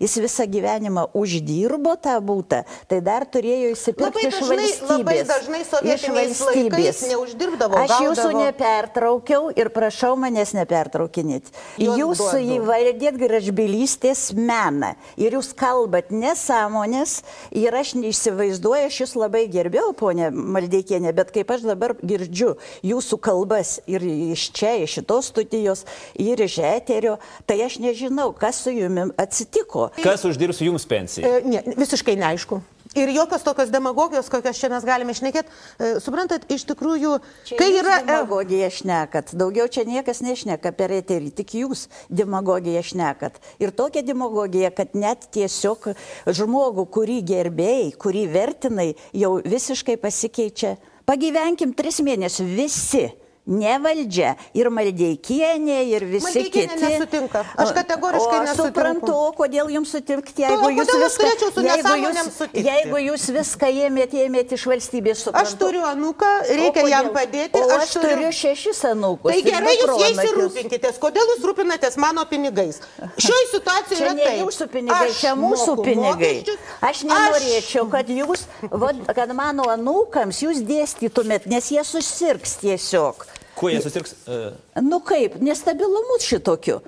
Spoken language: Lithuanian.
Jis visą gyvenimą uždirbo tą būtą, tai dar turėjo įsipirkti iš valstybės. Labai dažnai sovietiniais laikais neuždirbdavo, Aš gaudavo. jūsų nepertraukiau ir prašau manęs nepertraukinėti. Jūs įvardėt gražbylystės meną ir jūs kalbat nesąmonės ir aš neįsivaizduoju, aš jūs labai gerbiau, ponė Maldeikienė, bet kaip aš dabar girdžiu jūsų kalbas ir iš čia, iš šitos studijos, ir iš eterio, tai aš nežinau, kas su jumi atsitiko. Kas uždirbs jums pensiją? Ne, visiškai neaišku. Ir jokios tokios demagogijos, kokias čia mes galime šnekėti, suprantat, iš tikrųjų, čia kai yra... demagogija šnekat, daugiau čia niekas nešneka per eterį, tik jūs demagogiją šnekat. Ir tokia demagogija, kad net tiesiog žmogų, kurį gerbėjai, kurį vertinai, jau visiškai pasikeičia. Pagyvenkim 3 mėnesius visi. Ne valdžia. Ir Maldeikienė, ir visi kiti. Maldeikienė nesutinka. Aš kategoriškai nesutinku. Suprantu, kodėl jums sutikti, jeigu jūs viską ėmėt iš valstybės, suprantu. Aš turiu anūką, reikia jam padėti. O aš turiu 6 anūkus. Tai gerai, jūs jais ir rūpinkitės. Kodėl jūs rūpinatės mano pinigais? Šioj situacijoje yra taip. Čia ne jūsų pinigai, čia mūsų pinigai. Aš nenorėčiau, kad mano anūkams jūs dėstytumėt, nes jie susirgs tiesiog. Kuo jie susirgs? Nu kaip, nestabilumus šitokiu.